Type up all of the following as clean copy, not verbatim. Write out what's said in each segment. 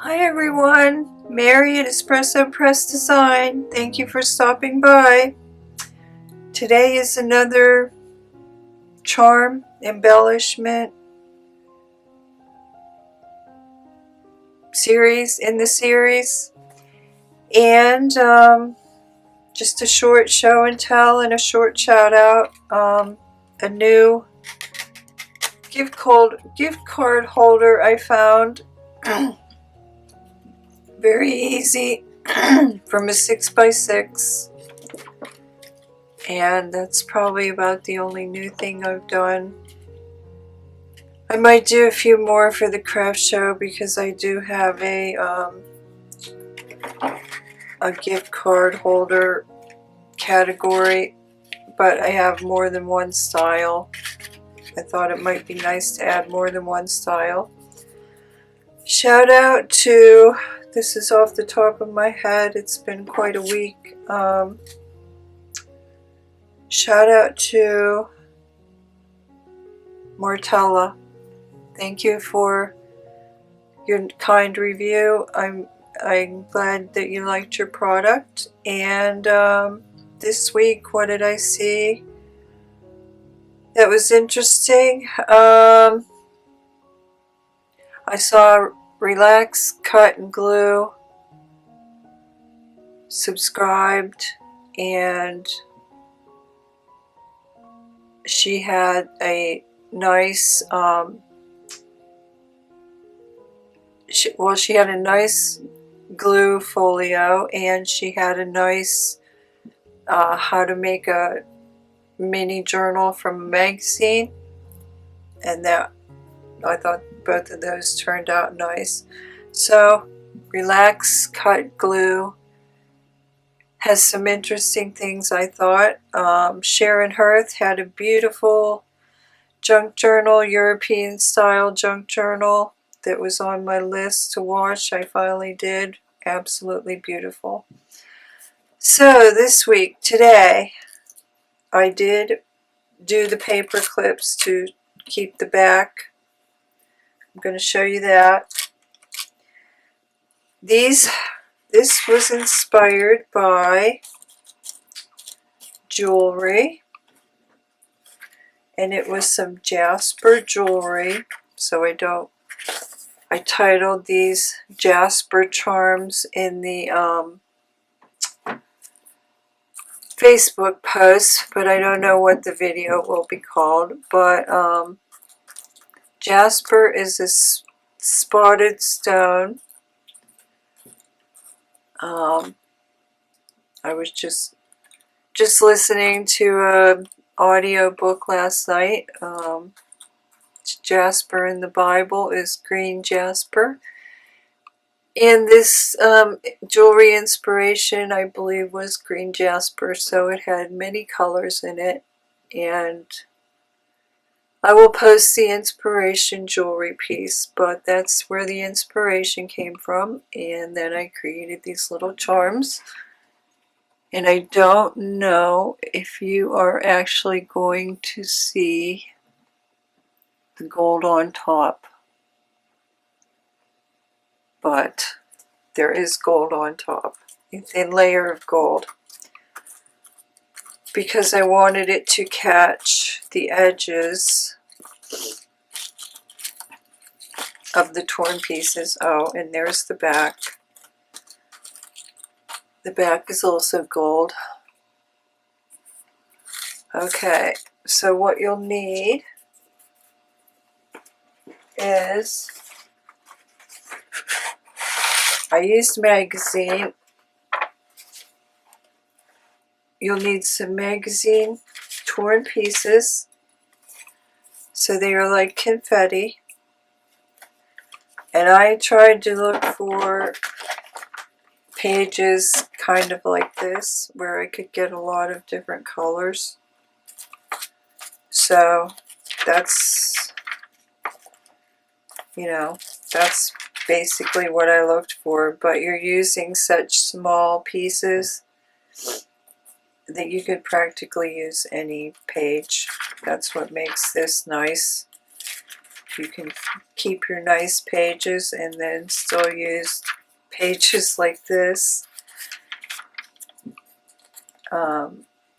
Hi everyone, Mary at Espresso Press Design. Thank you for stopping by. Today is another charm embellishment series in the series, and just a short show and tell and a short shout out. A new gift card holder I found. Very easy from a 6x6, and that's probably about the only new thing I've done. I might do a few more for the craft show because I do have a gift card holder category, but I have more than one style. I thought it might be nice to add more than one style. Shout out to, this is off the top of my head, it's been quite a week. Shout out to Martella. Thank you for your kind review. I'm glad that you liked your product. And this week, what did I see that was interesting? I saw Relax, Cut and Glue subscribed, and she had a nice she had a nice glue folio, and she had a nice how to make a mini journal from a magazine, and that I thought both of those turned out nice. So Relax, Cut, Glue has some interesting things, I thought. Sharon Hearth had a beautiful junk journal, European style junk journal, that was on my list to wash. I finally did. Absolutely beautiful. So this week, today, I did do the paper clips to keep the back. I'm going to show you that. This was inspired by jewelry, and it was some Jasper jewelry. So I titled these Jasper charms in the Facebook post, but I don't know what the video will be called. But Jasper is a spotted stone. I was just listening to an audio book last night. Jasper in the Bible is green jasper. And this jewelry inspiration, I believe, was green jasper, so it had many colors in it. And I will post the inspiration jewelry piece, but that's where the inspiration came from. And then I created these little charms. And I don't know if you are actually going to see the gold on top, but there is gold on top. It's a layer of gold, because I wanted it to catch the edges of the torn pieces. Oh, and there's the back. The back is also gold. Okay, so what you'll need is, I used magazine. You'll need some magazine torn pieces, so they are like confetti. And I tried to look for pages kind of like this, where I could get a lot of different colors. So that's, that's basically what I looked for. But you're using such small pieces that you could practically use any page. That's what makes this nice. you can keep your nice pages and then still use pages like this.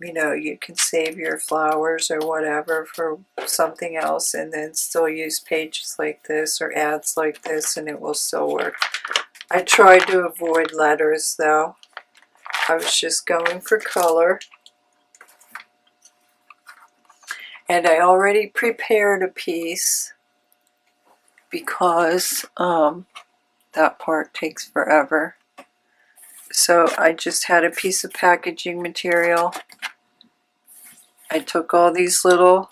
You know, you can save your flowers or whatever for something else and then still use pages like this or ads like this, and it will still work. I tried to avoid letters though. I was just going for color. And I already prepared a piece because that part takes forever. So I just had a piece of packaging material. I took all these little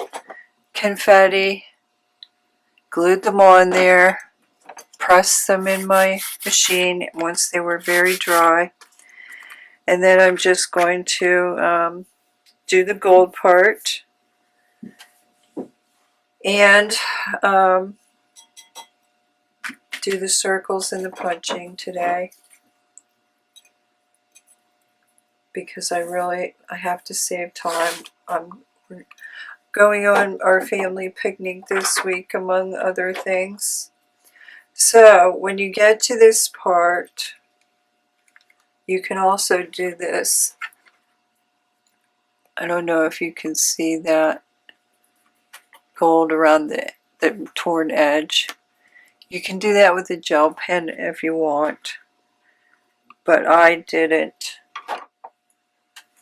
confetti, glued them on there, pressed them in my machine once they were very dry. And then I'm just going to do the gold part and do the circles and the punching today, because I have to save time. I'm going on our family picnic this week, among other things. So when you get to this part, you can also do this. I don't know if you can see that gold around the torn edge. You can do that with a gel pen if you want, but I didn't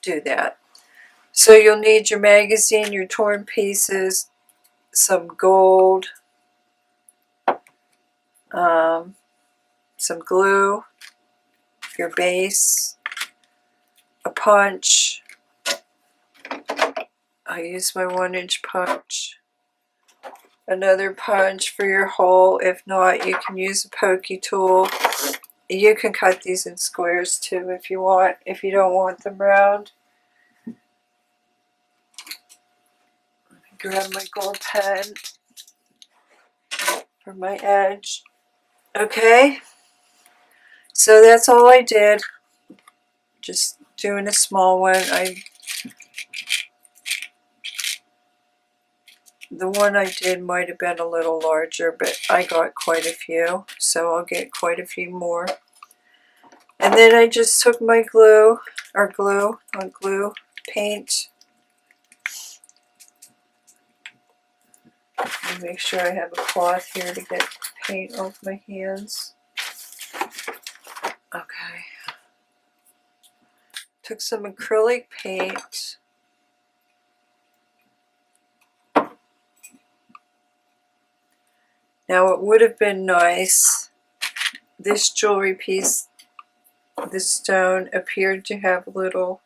do that. So you'll need your magazine, your torn pieces, some gold, some glue, your base, a punch. I use my 1-inch punch. Another punch for your hole. If not, you can use a pokey tool. You can cut these in squares too if you want, if you don't want them round. Grab my gold pen for my edge. Okay, so that's all I did. Just doing a small one. The one I did might have been a little larger, but I got quite a few, so I'll get quite a few more. And then I just took my paint. Let me make sure I have a cloth here to get paint off my hands. Okay. Took some acrylic paint. Now it would have been nice, this jewelry piece, this stone appeared to have little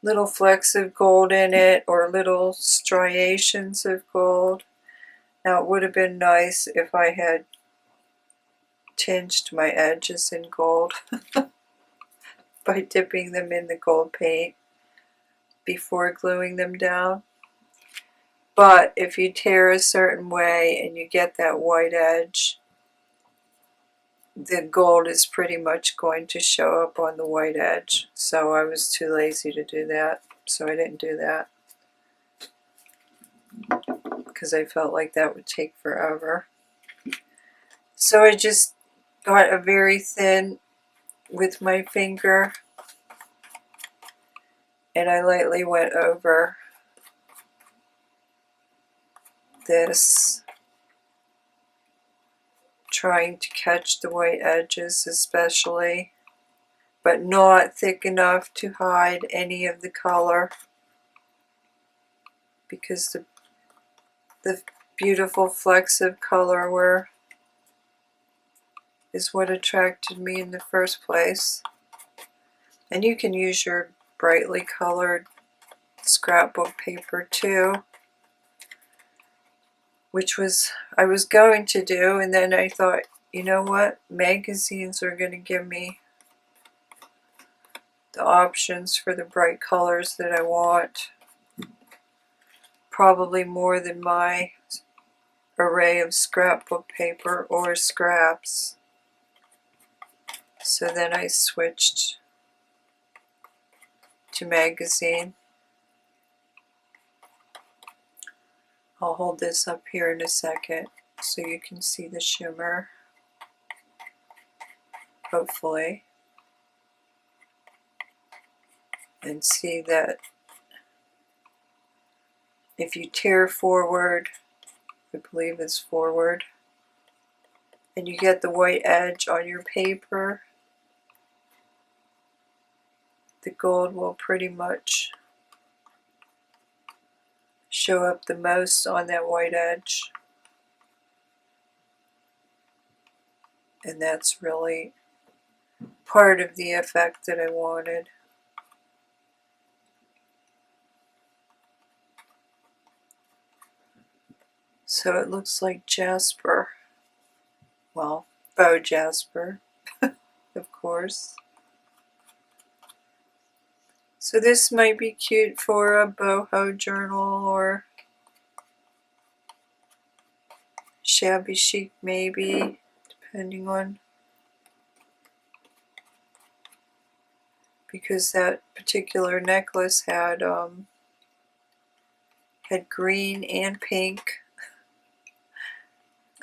little flecks of gold in it, or little striations of gold. Now it would have been nice if I had tinged my edges in gold by dipping them in the gold paint before gluing them down. But if you tear a certain way and you get that white edge, the gold is pretty much going to show up on the white edge. So I was too lazy to do that, so I didn't do that, because I felt like that would take forever. So I just got a very thin with my finger, and I lightly went over this, trying to catch the white edges especially, but not thick enough to hide any of the color, because the beautiful flecks of color is what attracted me in the first place. And you can use your brightly colored scrapbook paper too, which I was going to do, and then I thought, you know what, magazines are going to give me the options for the bright colors that I want, probably more than my array of scrapbook paper or scraps. So then I switched to magazine. I'll hold this up here in a second so you can see the shimmer, hopefully, and see that if you tear forward, I believe it's forward, and you get the white edge on your paper, the gold will pretty much show up the most on that white edge. And that's really part of the effect that I wanted. So it looks like Jasper. Well, faux Jasper, of course. So this might be cute for a boho journal or shabby chic maybe, depending on, because that particular necklace had green and pink.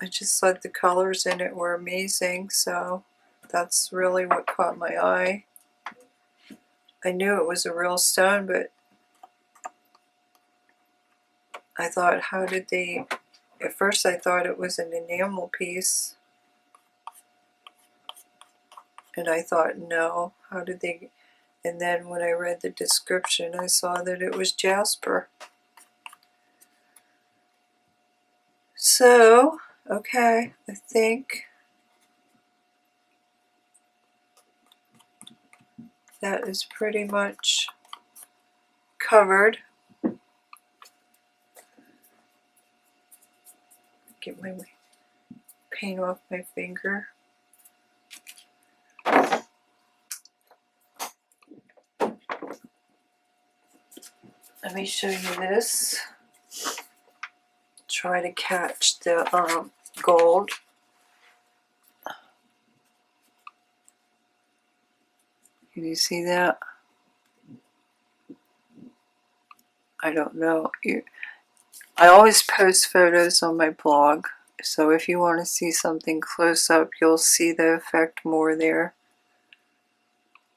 I just thought the colors in it were amazing, so that's really what caught my eye. I knew it was a real stone, but I thought, how did they, at first I thought it was an enamel piece, and I thought, no, how did they, and then when I read the description I saw that it was Jasper. So, okay, I think that is pretty much covered. Get my paint off my finger. Let me show you this. Try to catch the gold. Can you see that? I don't know. I always post photos on my blog, so if you want to see something close up, you'll see the effect more there.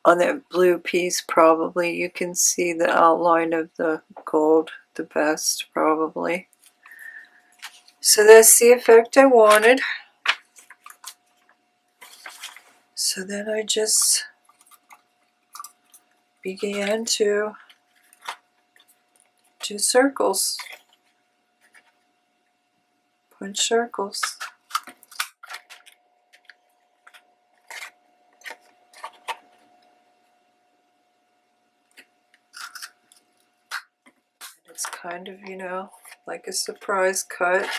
On that blue piece, probably, you can see the outline of the gold the best, probably. So that's the effect I wanted. So then I just began to do circles. Punch circles. It's kind of, you know, like a surprise cut.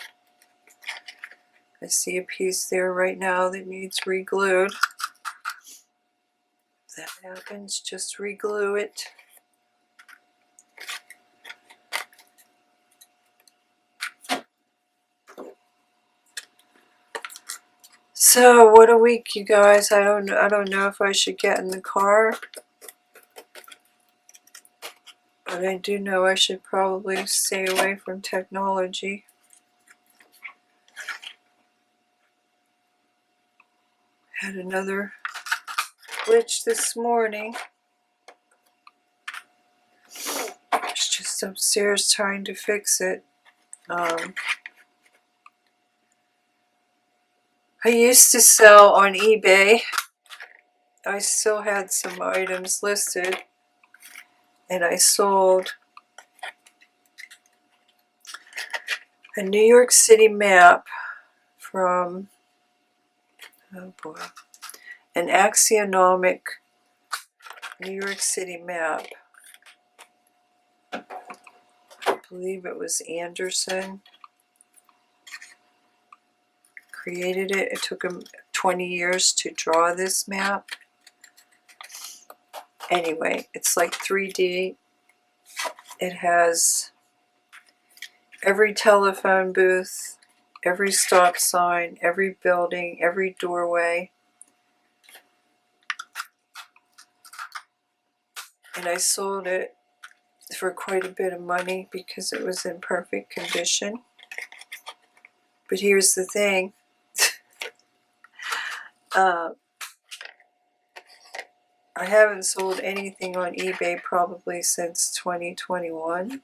I see a piece there right now that needs re-glued. If that happens, just re-glue it. So what a week, you guys. I don't know if I should get in the car, but I do know I should probably stay away from technology. Had another glitch this morning. I was just upstairs trying to fix it. I used to sell on eBay. I still had some items listed, and I sold a New York City map from, oh boy, an axionomic New York City map. I believe it was Anderson created it. It took him 20 years to draw this map. Anyway, it's like 3D. It has every telephone booth, every stop sign, every building, every doorway. And I sold it for quite a bit of money because it was in perfect condition. But here's the thing. I haven't sold anything on eBay probably since 2021.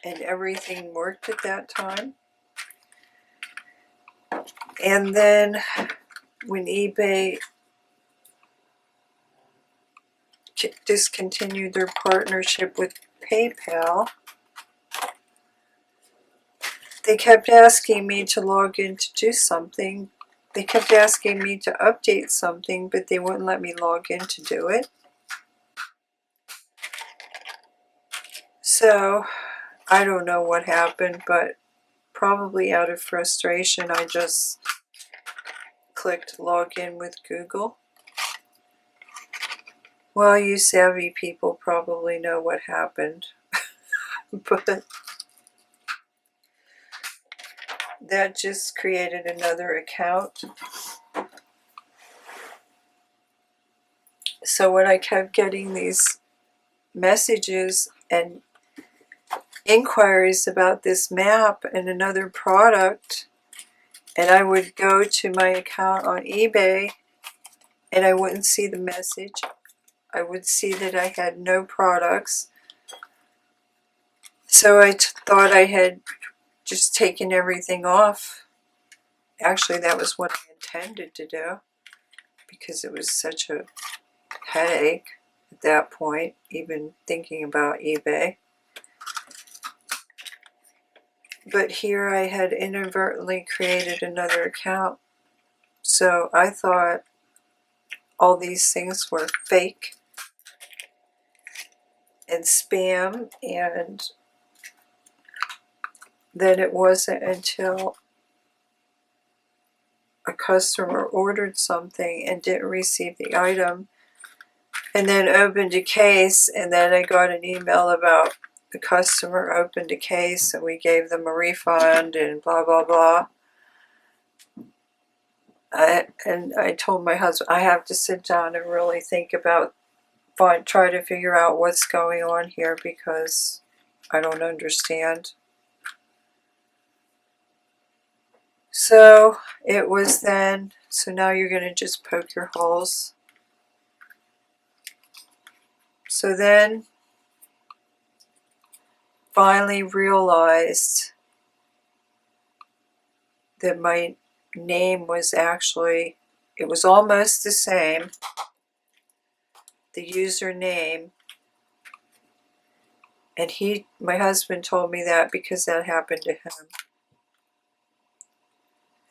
And everything worked at that time. And then when eBay discontinued their partnership with PayPal, they kept asking me to log in to do something. They kept asking me to update something, but they wouldn't let me log in to do it. So I don't know what happened, but probably out of frustration, I just clicked log in with Google. Well, you savvy people probably know what happened, but that just created another account. So when I kept getting these messages and inquiries about this map and another product, and I would go to my account on eBay and I wouldn't see the message. I would see that I had no products. So I thought I had just taken everything off. Actually, that was what I intended to do, because it was such a headache at that point, even thinking about eBay. But here I had inadvertently created another account. So I thought all these things were fake and spam, and then it wasn't until a customer ordered something and didn't receive the item and then opened a case, and then I got an email about the customer opened a case and we gave them a refund and blah blah blah. And I told my husband I have to sit down and really think about, try to figure out what's going on here, because I don't understand. So it was then, so now you're going to just poke your holes. So then finally realized that my name was actually, it was almost the same, the username, and my husband told me that because that happened to him.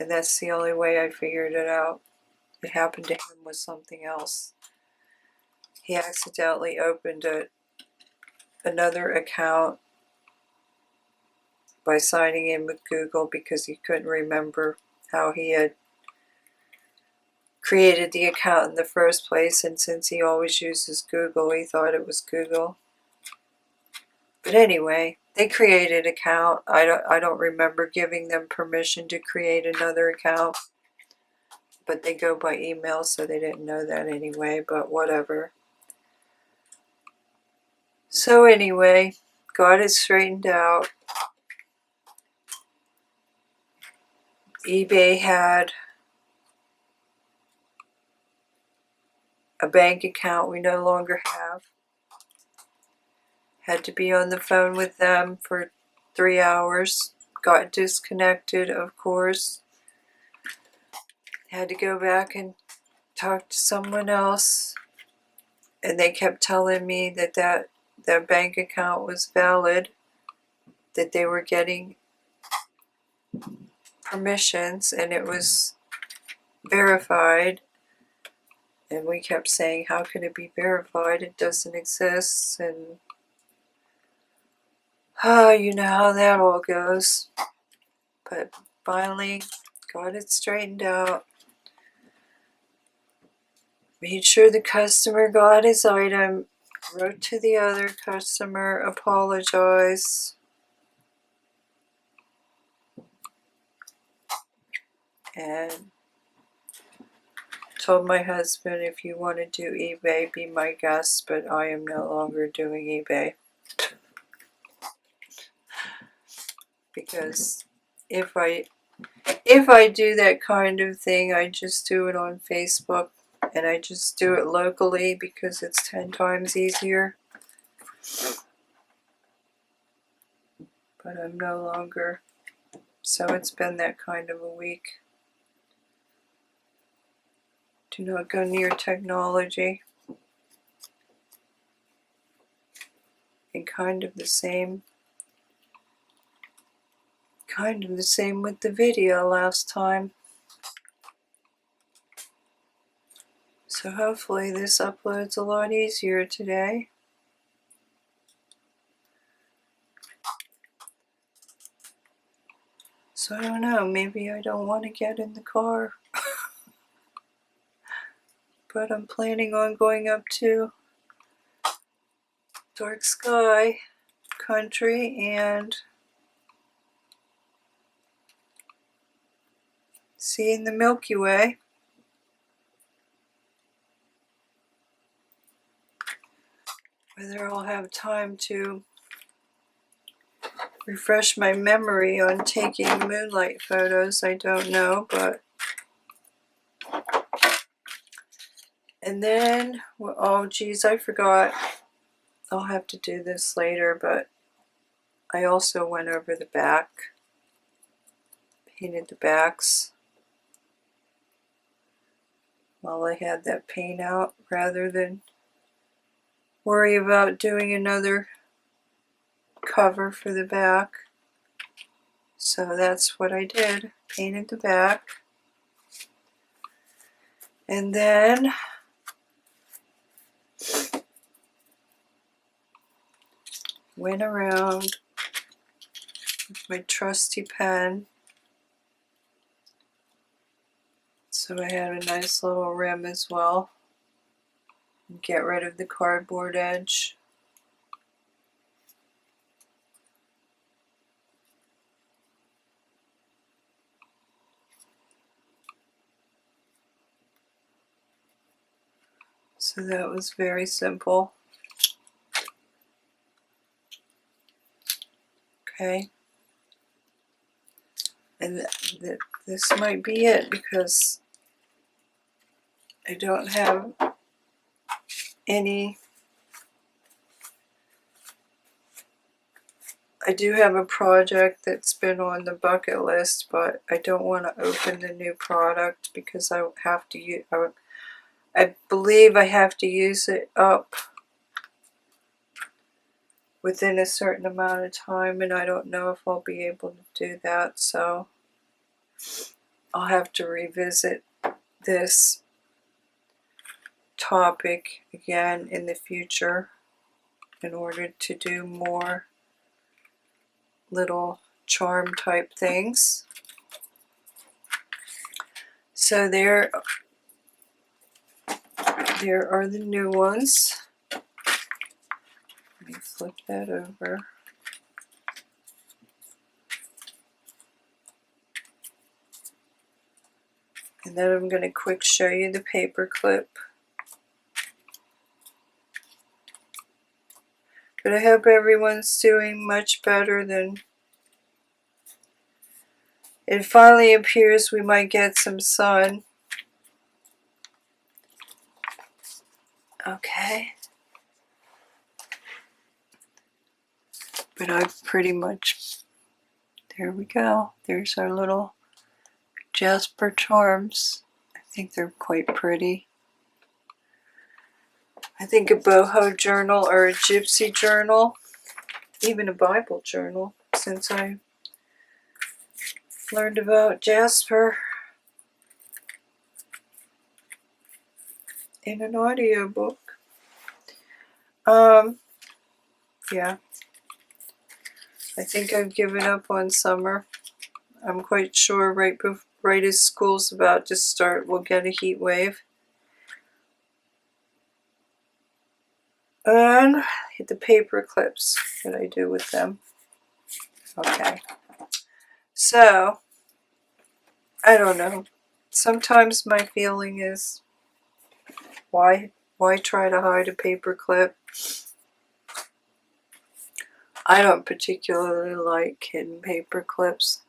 And that's the only way I figured it out. It happened to him with something else. He accidentally opened another account by signing in with Google because he couldn't remember how he had created the account in the first place, and since he always uses Google, he thought it was Google. But anyway, they created an account. I don't remember giving them permission to create another account, but they go by email, so they didn't know that anyway, but whatever. So anyway, got it straightened out. eBay had a bank account we no longer have. Had to be on the phone with them for 3 hours. Got disconnected, of course. Had to go back and talk to someone else. And they kept telling me that their bank account was valid, that they were getting permissions and it was verified. And we kept saying, how can it be verified? It doesn't exist. And you know how that all goes. But finally got it straightened out. Made sure the customer got his item. Wrote to the other customer, apologized. And told my husband, if you want to do eBay, be my guest, but I am no longer doing eBay. Because if I do that kind of thing, I just do it on Facebook, and I just do it locally because it's 10 times easier. But I'm no longer, so it's been that kind of a week. Do not go near technology. And kind of the same with the video last time. So hopefully this uploads a lot easier today. So I don't know, maybe I don't want to get in the car. But I'm planning on going up to Dark Sky Country and seeing the Milky Way. Whether I'll have time to refresh my memory on taking moonlight photos, I don't know, but... And then, oh geez, I forgot. I'll have to do this later, but I also went over the back, painted the backs while I had that paint out, rather than worry about doing another cover for the back. So that's what I did, painted the back. And then went around with my trusty pen. So I had a nice little rim as well. Get rid of the cardboard edge. So that was very simple. Okay. And this might be it because I don't have any. I do have a project that's been on the bucket list, but I don't want to open the new product because I have to use. I believe I have to use it up within a certain amount of time, and I don't know if I'll be able to do that, so I'll have to revisit this topic again in the future in order to do more little charm type things. So there are the new ones. Let me flip that over. And then I'm going to quick show you the paper clip. But I hope everyone's doing much better than... It finally appears we might get some sun. Okay. But I've pretty much... There we go. There's our little Jasper charms. I think they're quite pretty. I think a boho journal or a gypsy journal, even a Bible journal, since I learned about Jasper in an audiobook. Yeah. I think I've given up on summer. I'm quite sure right as school's about to start, we'll get a heat wave. And the paper clips that I do with them. Okay. So, I don't know. Sometimes my feeling is, why try to hide a paper clip? I don't particularly like hidden paper clips.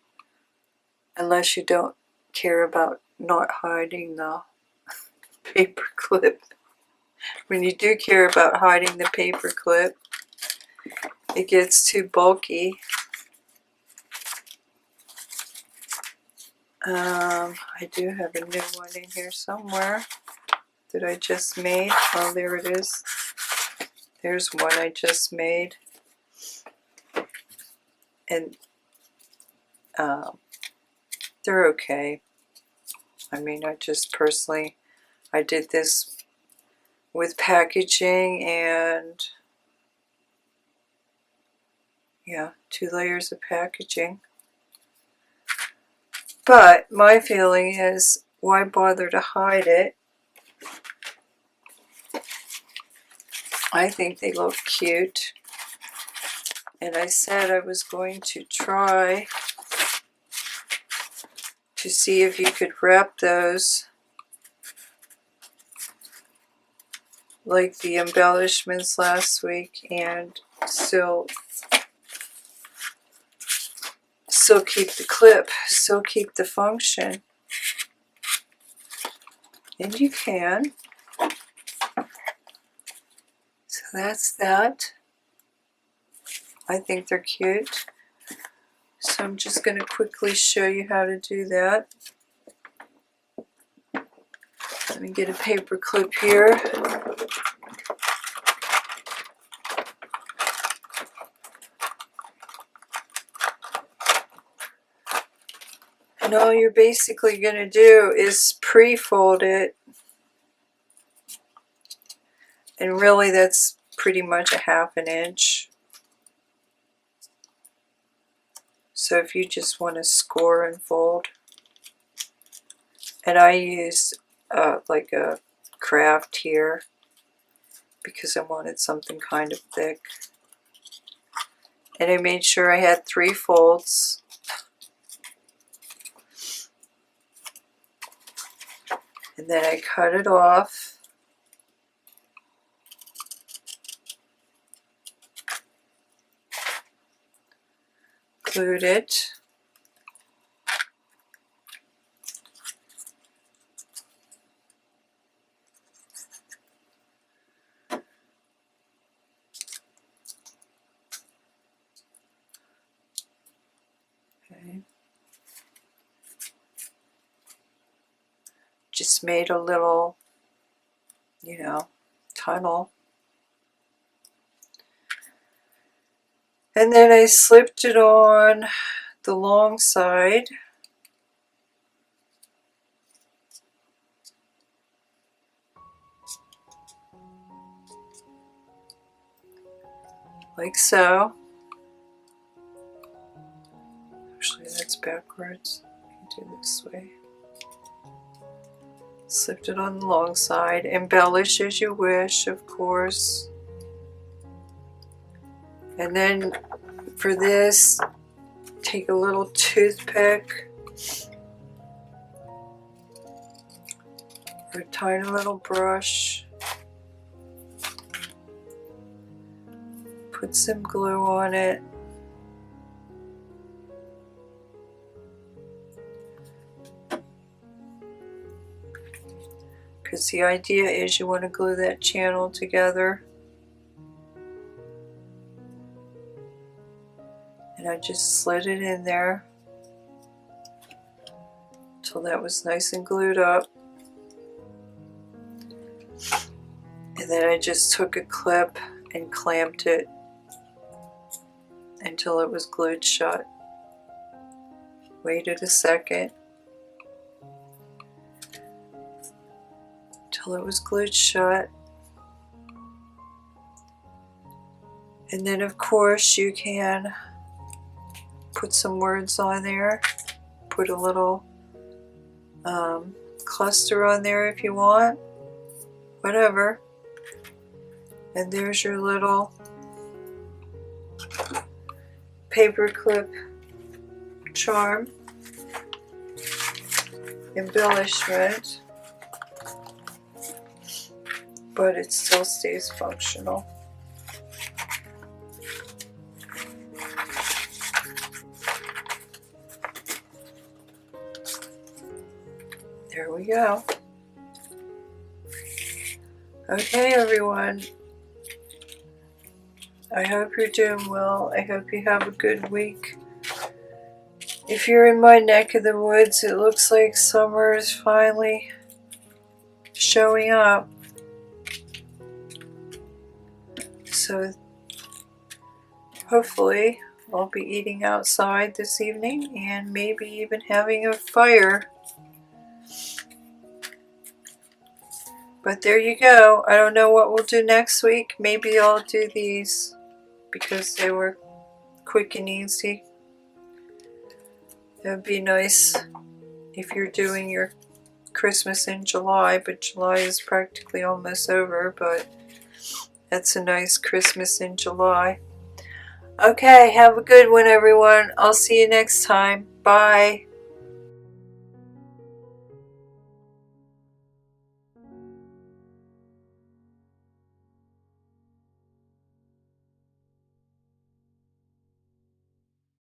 unless you don't care about not hiding the paper clip. When you do care about hiding the paper clip, it gets too bulky. I do have a new one in here somewhere that I just made. Oh, there it is. There's one I just made. And they're okay. I mean, I just personally, I did this with packaging and, yeah, 2 layers of packaging. But my feeling is, why bother to hide it? I think they look cute. And I said I was going to try to see if you could wrap those like the embellishments last week and still keep the clip, still keep the function. And you can. So that's that. I think they're cute. So I'm just going to quickly show you how to do that. Let me get a paper clip here. And all you're basically going to do is pre-fold it. And really that's pretty much a 1/2 inch. So if you just want to score and fold. And I used like a craft here because I wanted something kind of thick. And I made sure I had 3 folds. And then I cut it off. Glued it. Okay. Just made a little, tunnel. And then I slipped it on the long side. Like so. Actually, that's backwards. I can do it this way. Slipped it on the long side. Embellish as you wish, of course. And then for this, take a little toothpick or a tiny little brush. Put some glue on it. Because the idea is you want to glue that channel together. And I just slid it in there until that was nice and glued up. And then I just took a clip and clamped it until it was glued shut. Waited a second until it was glued shut. And then of course you can put some words on there. Put a little cluster on there if you want. Whatever. And there's your little paperclip charm embellishment, but it still stays functional. we go. Okay, everyone. I hope you're doing well. I hope you have a good week. If you're in my neck of the woods, it looks like summer is finally showing up. So hopefully I'll be eating outside this evening and maybe even having a fire. But there you go. I don't know what we'll do next week. Maybe I'll do these because they were quick and easy. It would be nice if you're doing your Christmas in July, but July is practically almost over, but that's a nice Christmas in July. Okay, have a good one, everyone. I'll see you next time. Bye.